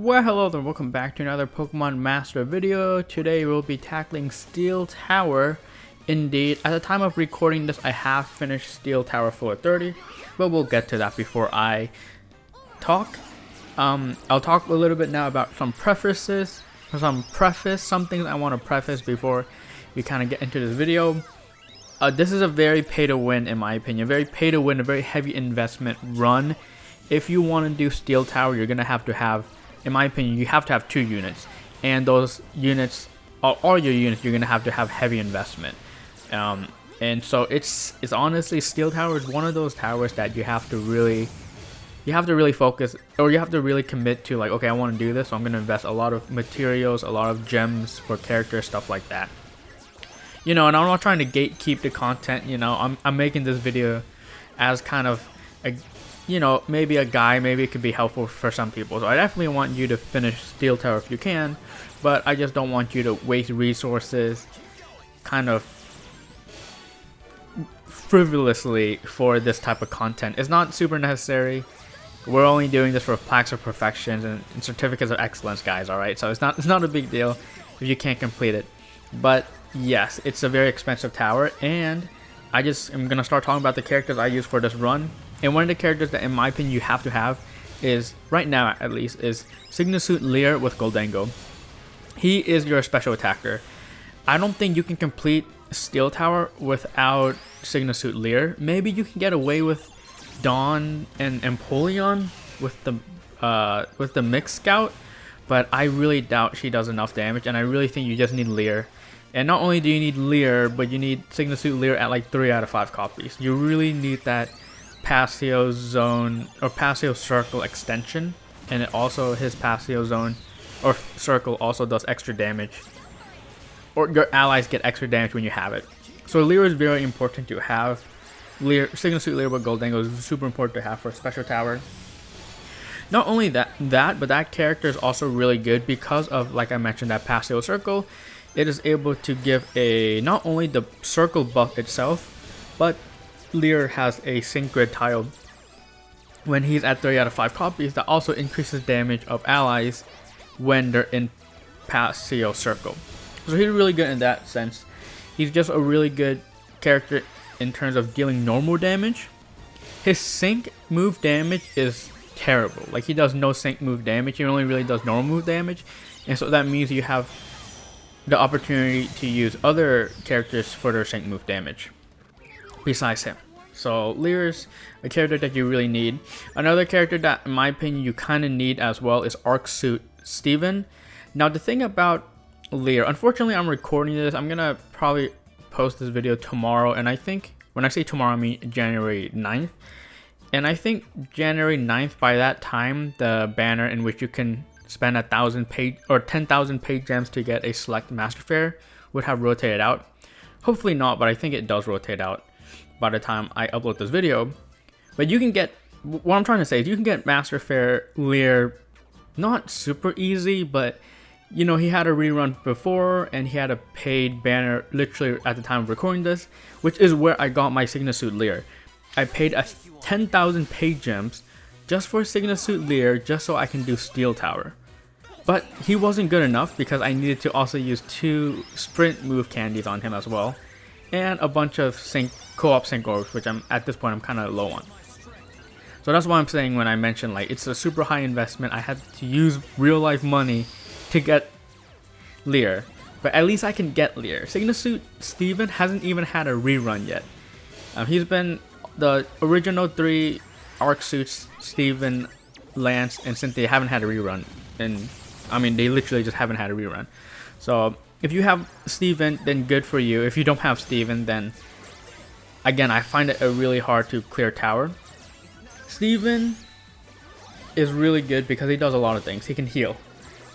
Well, hello there, welcome back to another Pokemon Master video. Today we'll be tackling Steel Tower. Indeed, at the time of recording this, I have finished Steel Tower Floor 30, but we'll get to that before I talk. I'll talk a little bit now about some prefaces, some things I want to preface before we kind of get into this video. This is a very pay-to-win, in my opinion, very pay-to-win, a very heavy investment run. If you want to do Steel Tower, you're going to have, in my opinion, you have to have 2 units. And those units, all your units, you're going to have heavy investment. And so it's honestly, Steel Tower is one of those towers that you have to really focus, or you have to really commit to, like, okay, I want to do this, so I'm going to invest a lot of materials, a lot of gems for characters, stuff like that. You know, and I'm not trying to gatekeep the content, you know, I'm making this video as kind of a, you know, maybe a guide, maybe it could be helpful for some people. So I definitely want you to finish Steel Tower if you can, but I just don't want you to waste resources kind of frivolously for this type of content. It's not super necessary. We're only doing this for plaques of perfections and certificates of excellence, guys, alright? So it's not a big deal if you can't complete it. But yes, it's a very expensive tower, and I just am going to start talking about the characters I use for this run. And one of the characters that, in my opinion, you have to have is, right now at least, is Sygna Suit Lear with Goldango. He is your special attacker. I don't think you can complete Steel Tower without Sygna Suit Lear. Maybe you can get away with Dawn and Empoleon with the Mixed Scout, but I really doubt she does enough damage, and I really think you just need Lear. And not only do you need Lear, but you need Sygna Suit Lear at like 3 out of 5 copies. You really need that Pasio zone or Pasio circle extension, and it also, his Pasio zone or circle also does extra damage, or your allies get extra damage when you have it. So Lear is very important to have. Lear, Sygna Suit Lear with Goldango is super important to have for a special tower. Not only that, but that character is also really good because of, like I mentioned, that Pasio circle. It is able to give a, not only the circle buff itself, but Lear has a sync grid tile when he's at 3 out of 5 copies that also increases damage of allies when they're in Pasio circle. So he's really good in that sense. He's just a really good character in terms of dealing normal damage. His sync move damage is terrible. Like, he does no sync move damage. He only really does normal move damage. And so that means you have the opportunity to use other characters for their sync move damage besides him. So Lear's a character that you really need. Another character that, in my opinion, you kind of need as well is Arc Suit Steven. Now, the thing about Lear, unfortunately, I'm recording this. I'm gonna probably post this video tomorrow, and I think, when I say tomorrow, I mean January 9th. And I think January 9th, by that time, the banner in which you can spend 1,000 page or 10,000 page gems to get a select Master Fair would have rotated out. Hopefully not, but I think it does rotate out by the time I upload this video. But you can get, what I'm trying to say is, you can get Master Fair Lear not super easy, but you know, he had a rerun before, and he had a paid banner literally at the time of recording this, which is where I got my Sygna Suit Lear. I paid 10,000 page gems just for Sygna Suit Lear, just so I can do Steel Tower. But he wasn't good enough because I needed to also use 2 sprint move candies on him as well, and a bunch of co-op sync orbs, which at this point I'm kind of low on. So that's why I'm saying, when I mentioned, like, it's a super high investment, I had to use real life money to get Lear, but at least I can get Lear. Sygna Suit Steven hasn't even had a rerun yet. He's been the original 3 Arc Suits, Steven, Lance, and Cynthia haven't had a rerun, and I mean, they literally just haven't had a rerun. So if you have Steven, then good for you. If you don't have Steven, then again, I find it a really hard to clear tower. Steven is really good because he does a lot of things. He can heal,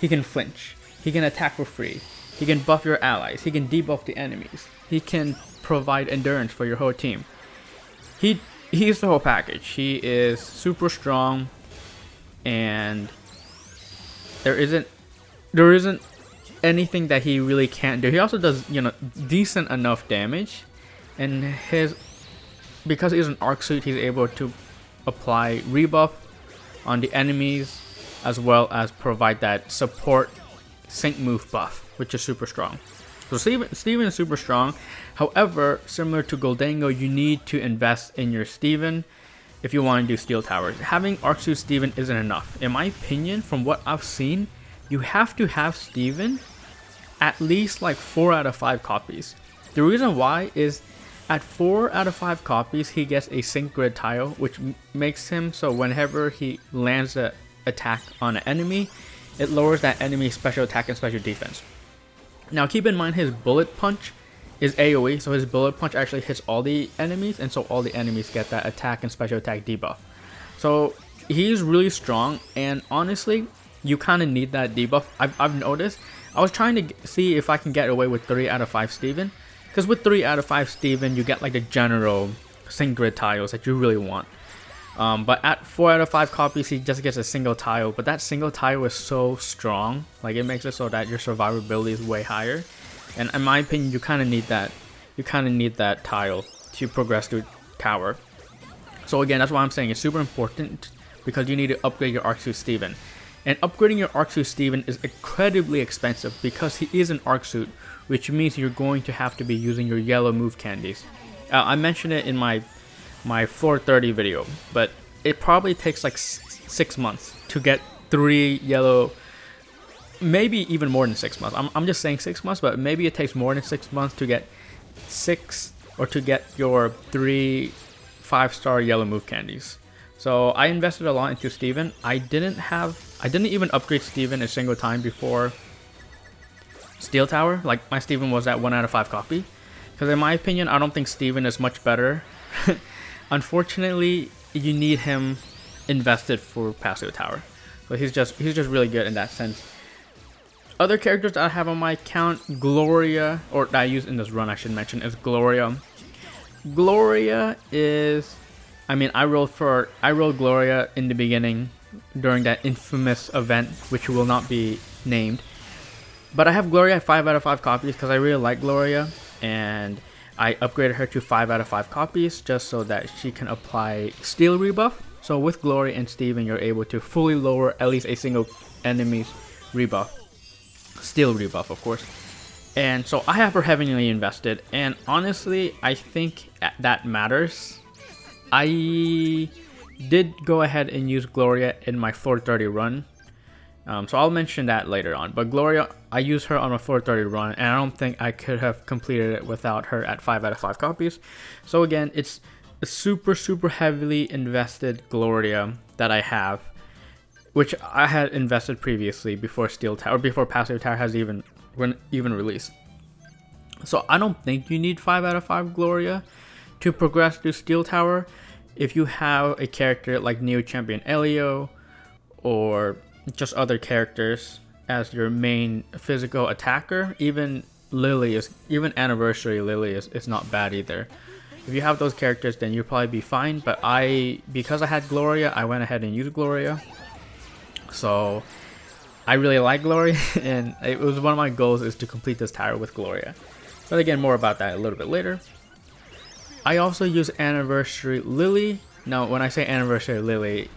he can flinch, he can attack for free, he can buff your allies, he can debuff the enemies, he can provide endurance for your whole team. He's the whole package. He is super strong, and there isn't anything that he really can't do. He also does, you know, decent enough damage, and because he's an Arc Suit, he's able to apply rebuff on the enemies as well as provide that support sync move buff, which is super strong. So Steven is super strong. However, similar to Goldango, you need to invest in your Steven if you want to do Steel Towers. Having Arc Suit Steven isn't enough. In my opinion, from what I've seen, you have to have Steven at least like 4 out of 5 copies. The reason why is at 4 out of 5 copies, he gets a sync grid tile, which makes him so whenever he lands an attack on an enemy, it lowers that enemy's special attack and special defense. Now keep in mind his bullet punch is AoE, so his bullet punch actually hits all the enemies, and so all the enemies get that attack and special attack debuff. So he's really strong, and honestly, you kind of need that debuff. I've noticed. I was trying to see if I can get away with 3 out of 5 Steven, because with 3 out of 5 Steven, you get like the general sync grid tiles that you really want. But at 4 out of 5 copies, he just gets a single tile. But that single tile is so strong. Like, it makes it so that your survivability is way higher. And in my opinion, you kind of need that. You kind of need that tile to progress through tower. So again, that's why I'm saying it's super important, because you need to upgrade your Arc Suit Steven. And upgrading your Arc Suit Steven is incredibly expensive because he is an Arc Suit, which means you're going to have to be using your yellow move candies. I mentioned it in my 430 video, but it probably takes like 6 months to get 3 yellow, maybe even more than 6 months. I'm just saying 6 months, but maybe it takes more than 6 months to get 6 or to get your 3 5-star yellow move candies. So I invested a lot into Steven. I didn't even upgrade Steven a single time before Steel Tower. Like, my Steven was at 1 out of 5 copy, because in my opinion, I don't think Steven is much better. Unfortunately, you need him invested for Pasio Tower. So he's just really good in that sense. Other characters that I have on my account, Gloria, or that I use in this run, I should mention, is Gloria. Gloria is, I mean, I rolled Gloria in the beginning during that infamous event, which will not be named. But I have Gloria at 5 out of 5 copies because I really like Gloria, and I upgraded her to 5 out of 5 copies just so that she can apply Steel rebuff. So with Gloria and Steven, you're able to fully lower at least a single enemy's rebuff. Steel rebuff, of course. And so I have her heavily invested, and honestly, I think that matters. I did go ahead and use Gloria in my 430 run. So I'll mention that later on. But Gloria, I used her on my 430 run, and I don't think I could have completed it without her at 5 out of 5 copies. So again, it's a super heavily invested Gloria that I have, which I had invested previously before Steel Tower, before Pasio Tower has even released. So I don't think you need 5 out of 5 Gloria to progress to Steel Tower. If you have a character like Neo Champion Elio, or just other characters as your main physical attacker, even Anniversary Lily is not bad either. If you have those characters, then you'll probably be fine. But because I had Gloria, I went ahead and used Gloria. So I really like Gloria, and it was one of my goals is to complete this tower with Gloria. But again, more about that a little bit later. I also use Anniversary Lily. Now, when I say Anniversary Lily,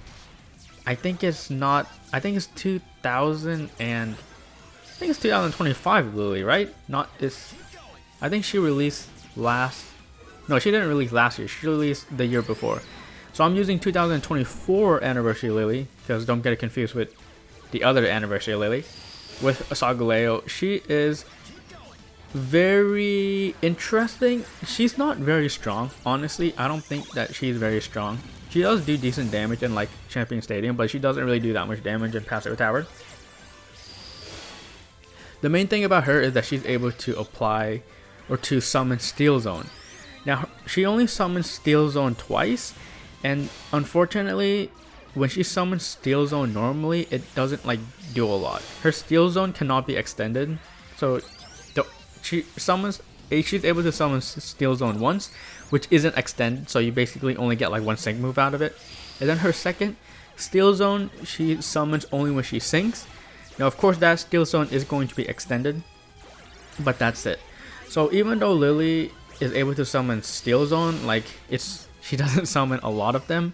I think it's 2025 Lily, right? I think she released no, she didn't release last year. She released the year before. So I'm using 2024 Anniversary Lily, because don't get it confused with the other Anniversary Lily, with Sagaleo. She is very interesting. She's not very strong, honestly. I don't think that she's very strong. She does do decent damage in like Champion Stadium, but she doesn't really do that much damage in Pasio Tower. The main thing about her is that she's able to apply or to summon Steel Zone. Now, she only summons Steel Zone twice, and unfortunately, when she summons Steel Zone normally, it doesn't like do a lot. Her Steel Zone cannot be extended, so she's able to summon Steel Zone once, which isn't extended, so you basically only get like one sync move out of it. And then her second Steel Zone, she summons only when she sinks. Now, of course, that Steel Zone is going to be extended, but that's it. So even though Lily is able to summon Steel Zone, like she doesn't summon a lot of them,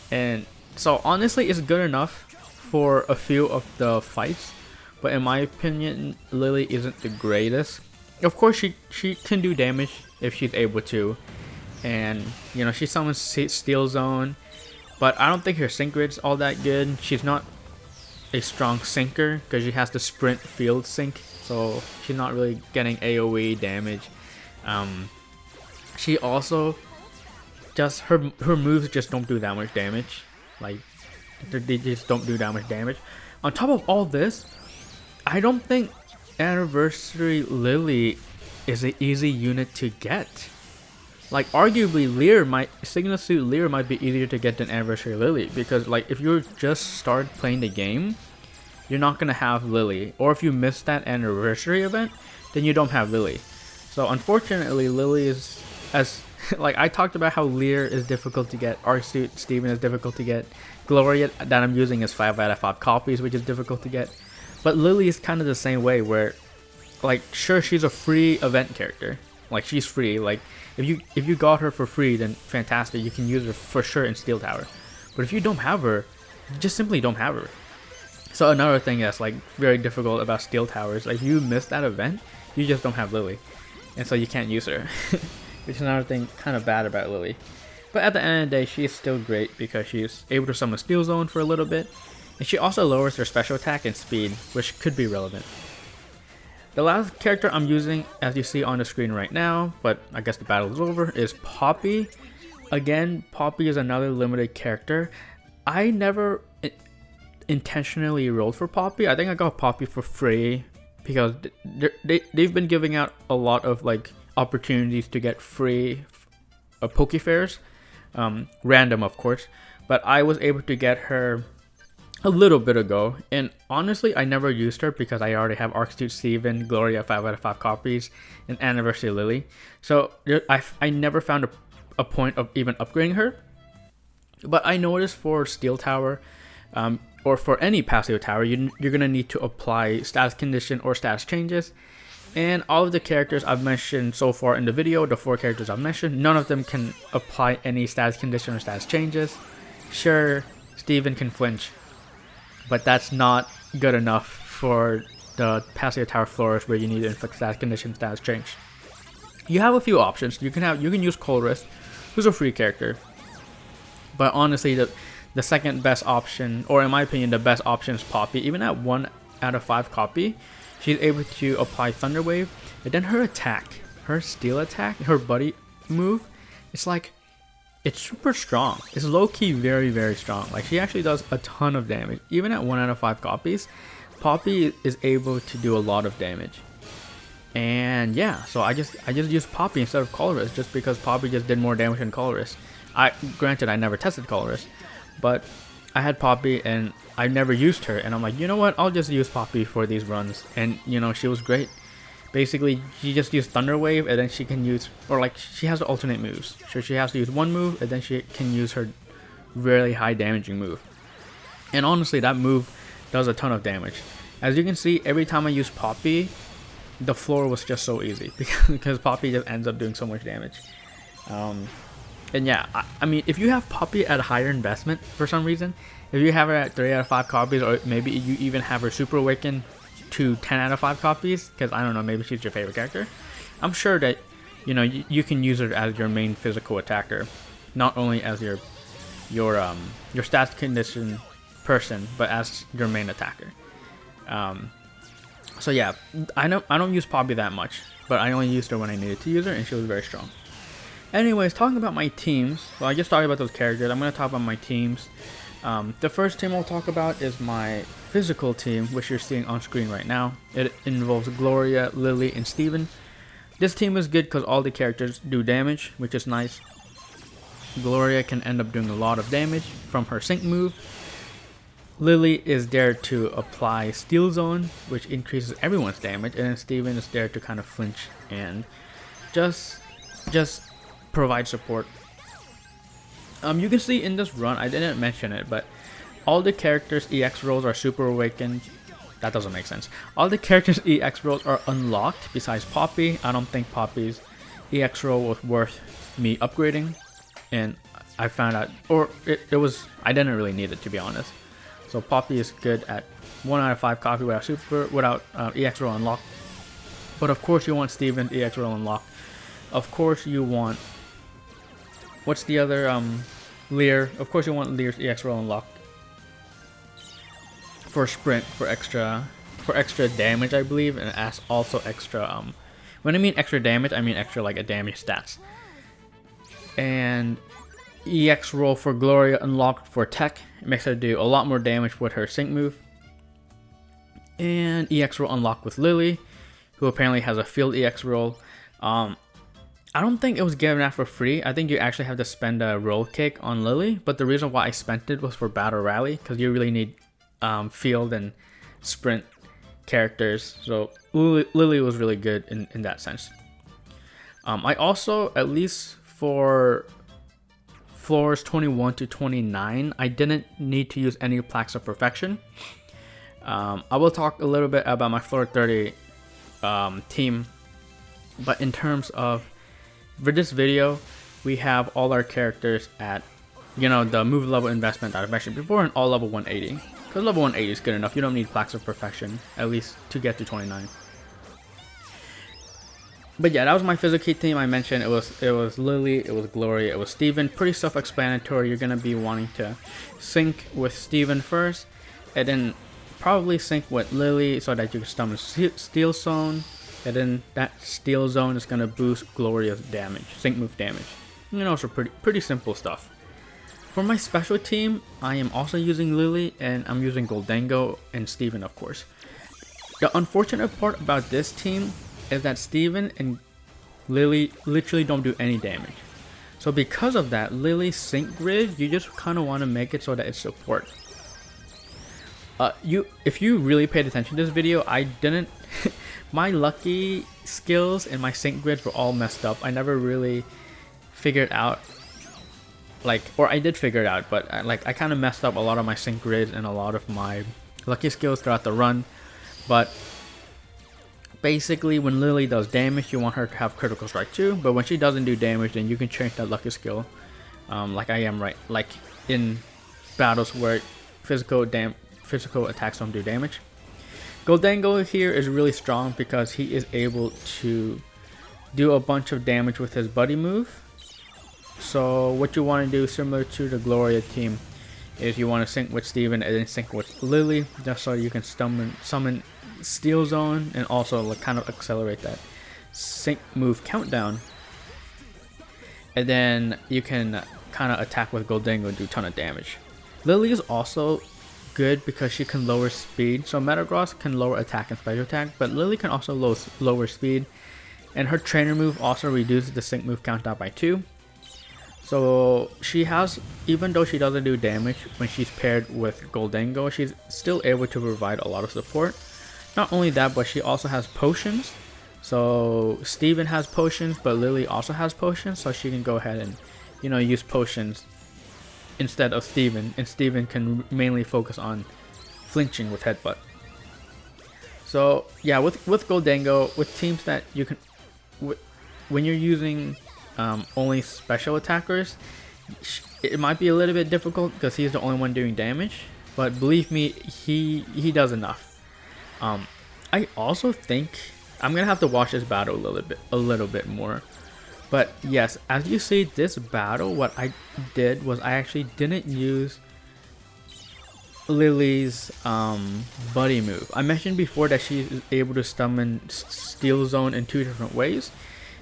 and so honestly, it's good enough for a few of the fights, but in my opinion, Lily isn't the greatest. Of course, she can do damage if she's able to, and you know, she summons Steel Zone, but I don't think her sync grid's all that good. She's not a strong sinker because she has the sprint field sync, so she's not really getting AoE damage. She also just her moves just don't do that much damage. Like, they just don't do that much damage. On top of all this, I don't think Anniversary Lily is an easy unit to get. Like, arguably Sygna Suit Lear might be easier to get than Anniversary Lily, because like if you just start playing the game, you're not gonna have Lily, or if you miss that anniversary event, then you don't have Lily. So unfortunately, Lily is, as like I talked about how Lear is difficult to get, Arc Suit Steven is difficult to get, Gloria that I'm using is 5 out of 5 copies, which is difficult to get. But Lily is kind of the same way, where like sure, she's a free event character, like she's free. Like if you got her for free, then fantastic, you can use her for sure in Steel Tower. But if you don't have her, you just simply don't have her. So another thing that's like very difficult about Steel Towers, like if you miss that event, you just don't have Lily, and so you can't use her. Which is another thing kind of bad about Lily. But at the end of the day, she's still great because she's able to summon Steel Zone for a little bit, and she also lowers her special attack and speed, which could be relevant. The last character I'm using, as you see on the screen right now, but I guess the battle is over, is Poppy. Again, Poppy is another limited character. I never intentionally rolled for Poppy. I think I got Poppy for free because they've been giving out a lot of like opportunities to get free Pokefairs, random of course, but I was able to get her a little bit ago, and honestly I never used her because I already have Arc Suit Steven, Gloria 5 out of 5 copies, and Anniversary Lily, so I never found a point of even upgrading her. But I noticed for Steel Tower, or for any Pasio Tower, you're gonna need to apply status condition or status changes. And all of the characters I've mentioned so far in the video, the 4 characters I've mentioned, none of them can apply any status condition or status changes. Sure, Steven can flinch, but that's not good enough for the Pasio Tower floors where you need to inflict status condition, status change. You have a few options. You can use Colress, who's a free character, but honestly the second best option, or in my opinion the best option, is Poppy. Even at 1 out of 5 copy, she's able to apply Thunder Wave, and then her attack, her steel attack, her buddy move, it's super strong. It's low-key very, very strong. Like, she actually does a ton of damage. Even at 1 out of 5 copies, Poppy is able to do a lot of damage. And yeah, so I just used Poppy instead of Colress, just because Poppy just did more damage than Colress. Granted, I never tested Colress, but I had Poppy and I never used her, and I'm like, you know what, I'll just use Poppy for these runs. And you know, she was great. Basically, she just used Thunder Wave, and then she can use, or like, she has alternate moves. So she has to use one move, and then she can use her really high damaging move. And honestly, that move does a ton of damage. As you can see, every time I use Poppy, the floor was just so easy because Poppy just ends up doing so much damage. And yeah, I mean, if you have Poppy at a higher investment for some reason, if you have her at 3 out of 5 copies, or maybe you even have her Super Awakened to 10 out of 5 copies, because I don't know, maybe she's your favorite character, I'm sure that, you know, you can use her as your main physical attacker, not only as your stats condition person, but as your main attacker. So yeah, I don't use Poppy that much, but I only used her when I needed to use her, and she was very strong. Anyways, talking about my teams, well, I just talked about those characters. I'm going to talk about my teams. The first team I'll talk about is my physical team, which you're seeing on screen right now. It involves Gloria, Lily, and Steven. This team is good because all the characters do damage, which is nice. Gloria can end up doing a lot of damage from her sync move. Lily is there to apply Steel Zone, which increases everyone's damage, and then Steven is there to kind of flinch and just provide support. You can see in this run, I didn't mention it, but all the characters' EX rolls are Super Awakened. That doesn't make sense. All the characters' EX rolls are unlocked besides Poppy. I don't think Poppy's EX roll was worth me upgrading, and I found out, or it was, I didn't really need it, to be honest. So Poppy is good at 1 out of 5 copy without EX roll unlock. But of course you want Steven EX roll unlock. Of course you want, what's the other, Lear. Of course you want Lear's EX roll unlock for sprint, for extra damage, I believe, and also extra, when I mean extra damage, I mean extra like a damage stats. And EX roll for Gloria unlocked for tech. It makes her do a lot more damage with her sync move. And EX roll unlocked with Lily, who apparently has a field EX roll. I don't think it was given out for free. I think you actually have to spend a roll kick on Lily, but the reason why I spent it was for Battle Rally, because you really need field and sprint characters. So Lily was really good in that sense. I also, at least for floors 21 to 29, I didn't need to use any plaques of perfection. I will talk a little bit about my floor 30 team, but in terms of, for this video, we have all our characters at, you know, the move level investment that I mentioned before, and all level 180. Because level 180 is good enough. You don't need plaques of perfection, at least to get to 29. But yeah, that was my physical team. I mentioned it was Lily, it was Gloria, it was Steven. Pretty self-explanatory. You're gonna be wanting to sync with Steven first, and then probably sync with Lily so that you can summon Steel Zone, and then that Steel Zone is gonna boost Gloria's damage, sync move damage. You know, so pretty simple stuff. For my special team, I am also using Lily, and I'm using Goldango and Steven, of course. The unfortunate part about this team is that Steven and Lily literally don't do any damage. So because of that, Lily's sync grid, you just kind of want to make it so that it's support. If you really paid attention to this video, I didn't my lucky skills and my sync grids were all messed up. I never really figured out, like, or I did figure it out, but I kind of messed up a lot of my sync grids and a lot of my lucky skills throughout the run. But basically, when Lily does damage, you want her to have critical strike too, but when she doesn't do damage, then you can change that lucky skill, like I am right, like in battles where physical attacks don't do damage. Goldango here is really strong because he is able to do a bunch of damage with his buddy move. So what you want to do, similar to the Gloria team, is you want to sync with Steven and then sync with Lily, just so you can summon Steel Zone and also like kind of accelerate that sync move countdown. And then you can kind of attack with Goldango and do a ton of damage. Lily is also good because she can lower speed. So Metagross can lower attack and special attack, but Lily can also lower speed. And her trainer move also reduces the sync move countdown by 2. So she has, even though she doesn't do damage when she's paired with Goldango, she's still able to provide a lot of support. Not only that, but she also has potions. So Steven has potions, but Lily also has potions, so she can go ahead and, you know, use potions instead of Steven, and Steven can mainly focus on flinching with headbutt. So yeah, with Goldango, with teams that you can, when you're using only special attackers, it might be a little bit difficult because he's the only one doing damage, but believe me, he does enough. I also think I'm gonna have to watch this battle a little bit more. But yes, as you see, this battle, what I did was I actually didn't use Lily's buddy move. I mentioned before that she is able to summon Steel Zone in 2 different ways,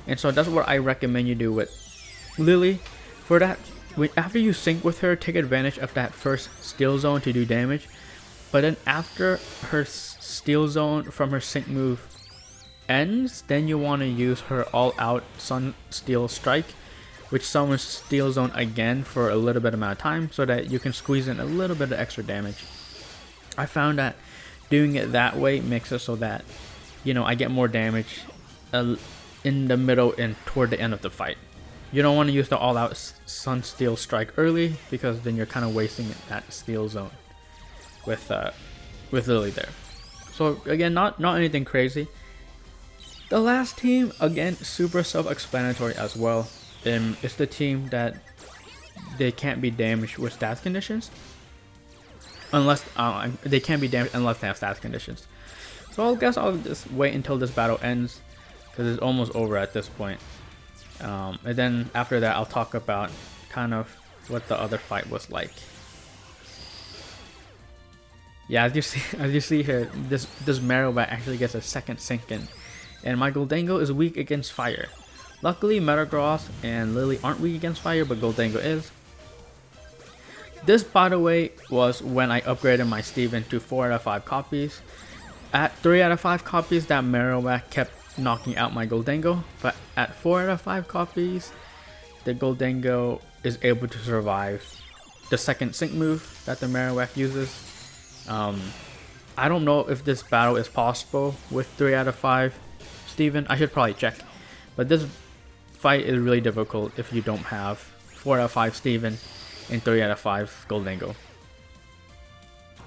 and so that's what I recommend you do with Lily. For that, after you sync with her, take advantage of that first Steel Zone to do damage. But then after her Steel Zone from her sync move ends, then you want to use her all-out Sun Steel Strike, which summons Steel Zone again for a little bit amount of time, so that you can squeeze in a little bit of extra damage. I found that doing it that way makes it so that, you know, I get more damage in the middle and toward the end of the fight. You don't want to use the all-out Sun Steel Strike early, because then you're kind of wasting that Steel Zone with Lily there. So again, not anything crazy. The last team, again, super self-explanatory as well. It's the team that they can't be damaged with stats conditions. unless they can't be damaged unless they have status conditions. So I guess I'll just wait until this battle ends, because it's almost over at this point. And then after that, I'll talk about kind of what the other fight was like. Yeah, as you see here, this Marowak actually gets a second sink in, and my Gholdengo is weak against fire. Luckily, Metagross and Lily aren't weak against fire, but Gholdengo is. This, by the way, was when I upgraded my Steven to 4 out of 5 copies. At 3 out of 5 copies, that Marowak kept knocking out my Gholdengo, but at 4 out of 5 copies, the Gholdengo is able to survive the second sync move that the Marowak uses. I don't know if this battle is possible with 3 out of 5 Steven. I should probably check, but this fight is really difficult if you don't have 4 out of 5 Steven and 3 out of 5 Gholdengo.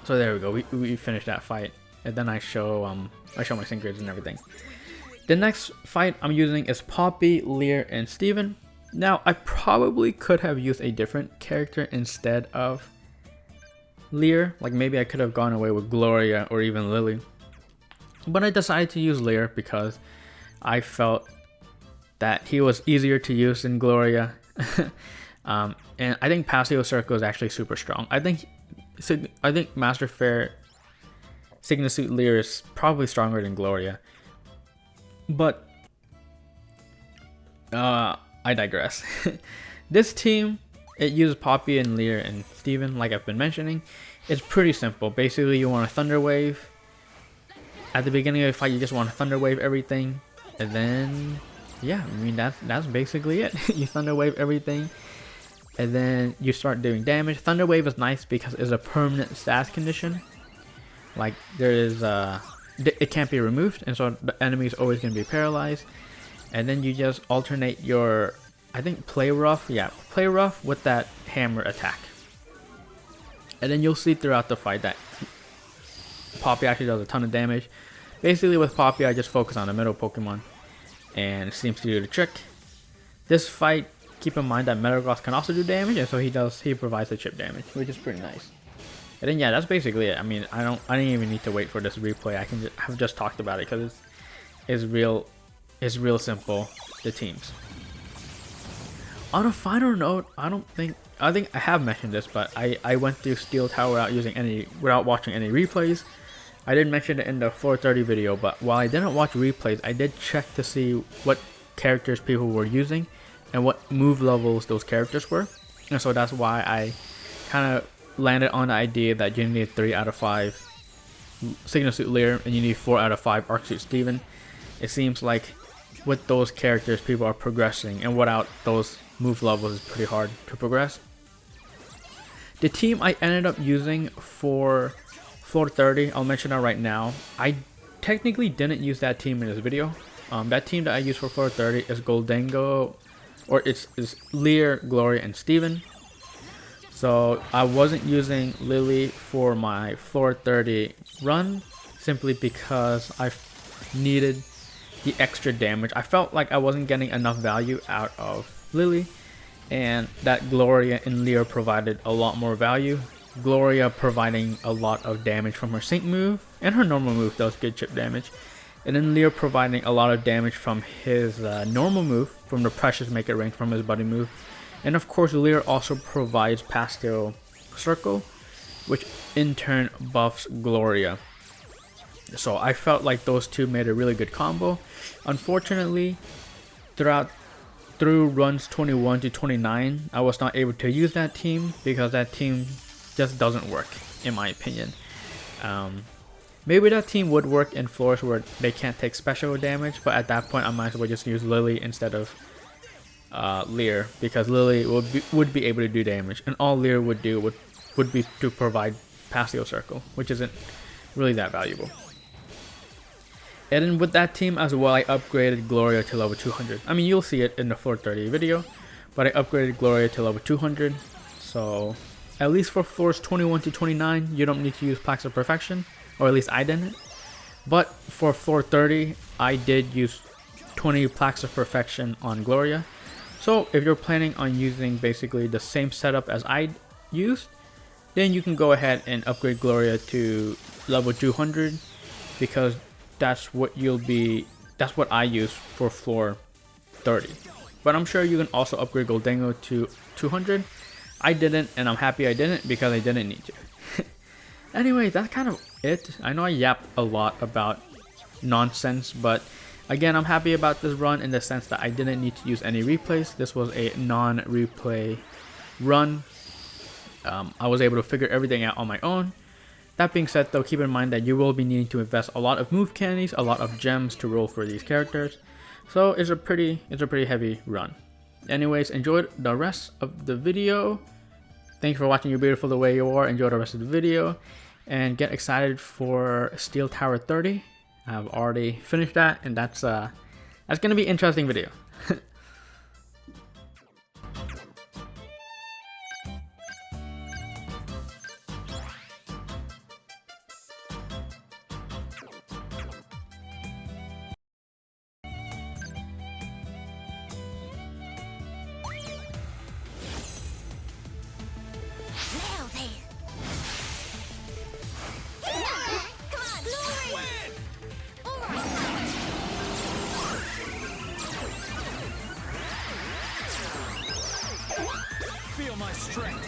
So there we go, we finished that fight, and then I show my sync grids and everything. The next fight I'm using is Poppy, Lear, and Steven. Now, I probably could have used a different character instead of Lear. Like, maybe I could have gone away with Gloria or even Lily. But I decided to use Lear because I felt that he was easier to use than Gloria. And I think Pasio Circle is actually super strong. I think Master Fair Sygna Suit Lear is probably stronger than Gloria. But I digress. This team, it uses Poppy and Lear and Steven, like I've been mentioning. It's pretty simple. Basically, you want to Thunder Wave. At the beginning of the fight, you just want to Thunder Wave everything. And then, yeah, I mean, that's basically it. You Thunder Wave everything. And then you start doing damage. Thunder Wave is nice because it's a permanent status condition. Like, there is it can't be removed, and so the enemy is always going to be paralyzed. And then you just alternate your, I think, Play Rough with that hammer attack. And then you'll see throughout the fight that Poppy actually does a ton of damage. Basically with Poppy, I just focus on the middle Pokemon, and it seems to do the trick. This fight, keep in mind that Metagross can also do damage, and so he provides the chip damage, which is pretty nice. And then yeah, that's basically it. I mean, I didn't even need to wait for this replay. I've just talked about it because it's real simple, the teams. On a final note, I think I have mentioned this, but I went through Steel Tower without watching any replays. I did mention it in the 430 video, but while I didn't watch replays, I did check to see what characters people were using and what move levels those characters were. And so that's why I kind of landed on the idea that you need 3 out of 5 Sygna Suit Lear and you need 4 out of 5 Arc Suit Steven. It seems like with those characters people are progressing, and without those move levels it's pretty hard to progress. The team I ended up using for 430, I'll mention that right now. I technically didn't use that team in this video. That team that I used for 430 is Gholdengo, or it's Lear, Gloria, and Steven. So I wasn't using Lily for my 430 run simply because I needed the extra damage. I felt like I wasn't getting enough value out of Lily, and that Gloria and Lear provided a lot more value. Gloria providing a lot of damage from her sync move, and her normal move does good chip damage. And then Lear providing a lot of damage from his normal move, from the Precious Make It Rain from his buddy move. And of course, Lear also provides Pasio Circle, which in turn buffs Gloria. So I felt like those two made a really good combo. Unfortunately, through runs 21 to 29, I was not able to use that team because that team just doesn't work, in my opinion. Maybe that team would work in floors where they can't take special damage, but at that point I might as well just use Lily instead of Lear, because Lily would be able to do damage, and all Lear would do would be to provide Pasio Circle, which isn't really that valuable. And then with that team as well, I upgraded Gloria to level 200. I mean, you'll see it in the 430 video, but I upgraded Gloria to level 200. So at least for floors 21 to 29, you don't need to use Plaques of Perfection, or at least I didn't. But for floor 30, I did use 20 Plaques of Perfection on Gloria. So if you're planning on using basically the same setup as I used, then you can go ahead and upgrade Gloria to level 200, because that's what I use for floor 30. But I'm sure you can also upgrade Goldango to 200. I didn't, and I'm happy I didn't because I didn't need to. Anyway, that's kind of it. I know I yapped a lot about nonsense, but again, I'm happy about this run in the sense that I didn't need to use any replays. This was a non-replay run. I was able to figure everything out on my own. That being said though, keep in mind that you will be needing to invest a lot of move candies, a lot of gems to roll for these characters. So it's a pretty heavy run. Anyways, enjoy the rest of the video. Thanks for watching. You're beautiful the way you are. Enjoy the rest of the video and get excited for Steel Tower 30. I've already finished that, and that's gonna be an interesting video. Feel my strength.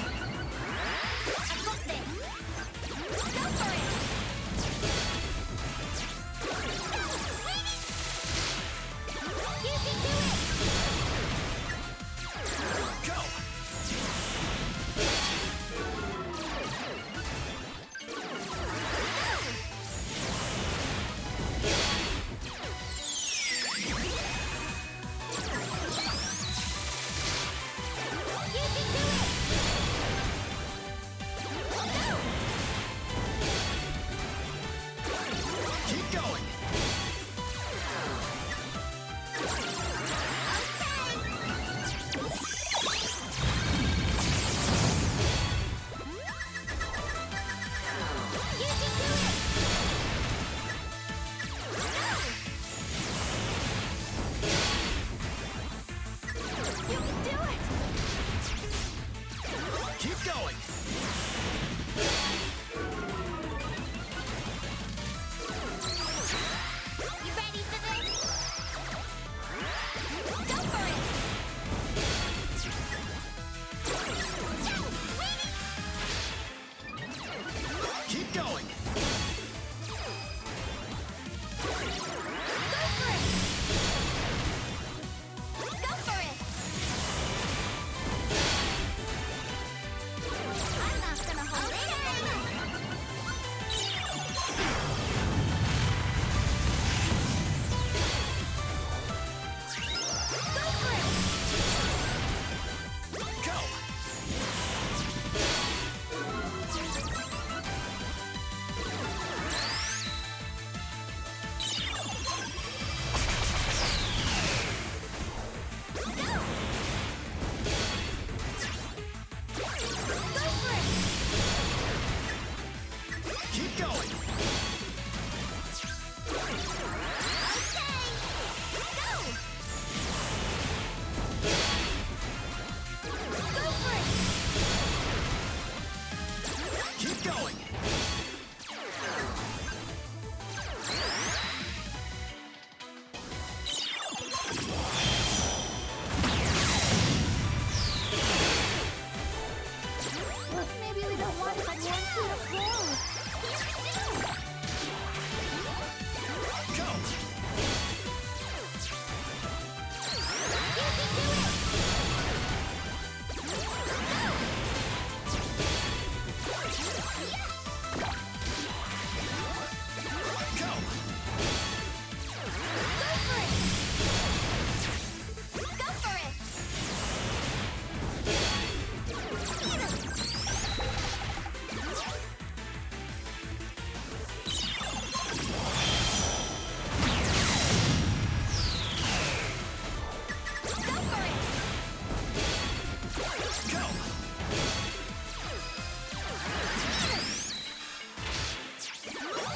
I got this. Go for it.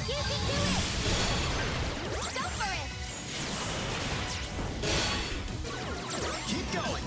You can do it. Go.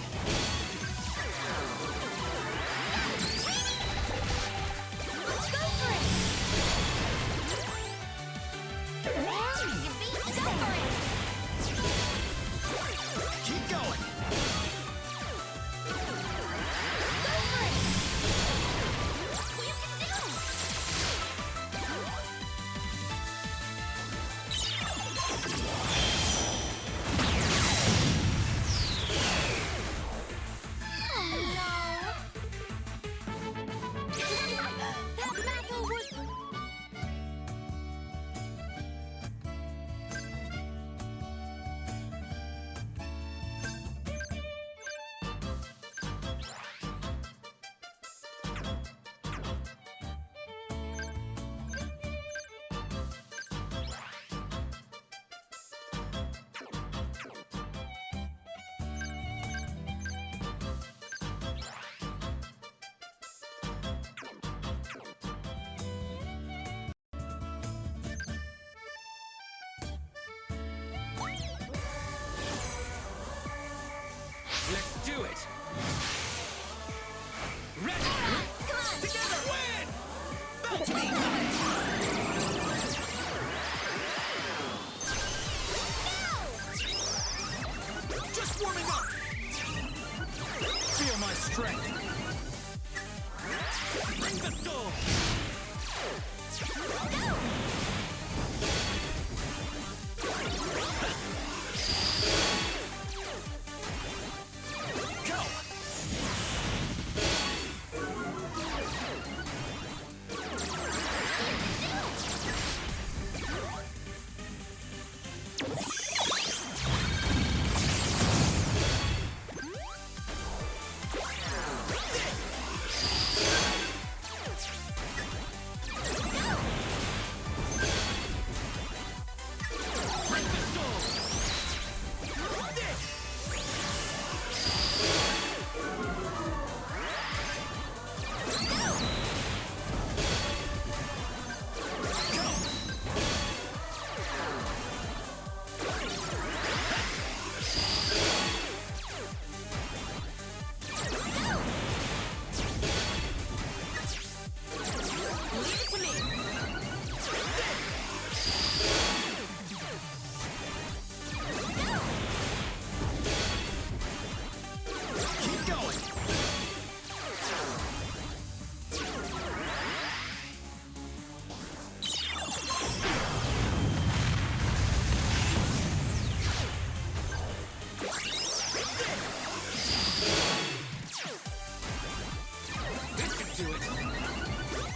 do it. Ready? Together, win! Bounce me! Just warming up. Feel my strength. Bring the storm. Go!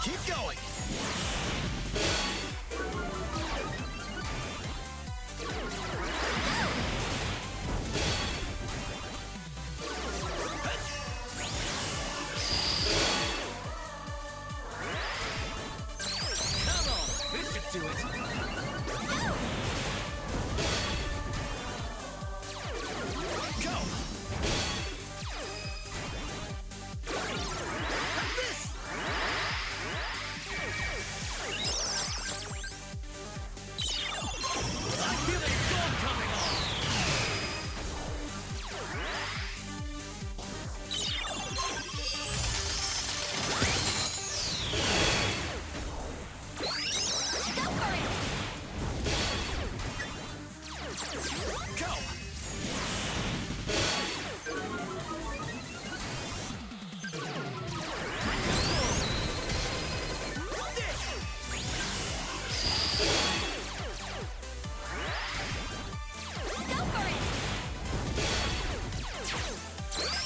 Keep going! Come on! This should do it! Go! Like this! I feel a storm coming on! Go!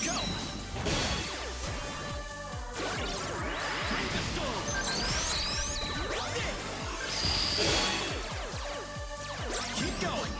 Go! Keep going!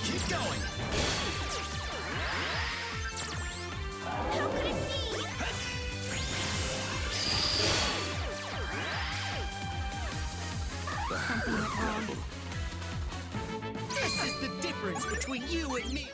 Keep going. How could it be? Something went wrong. This is the difference between you and me.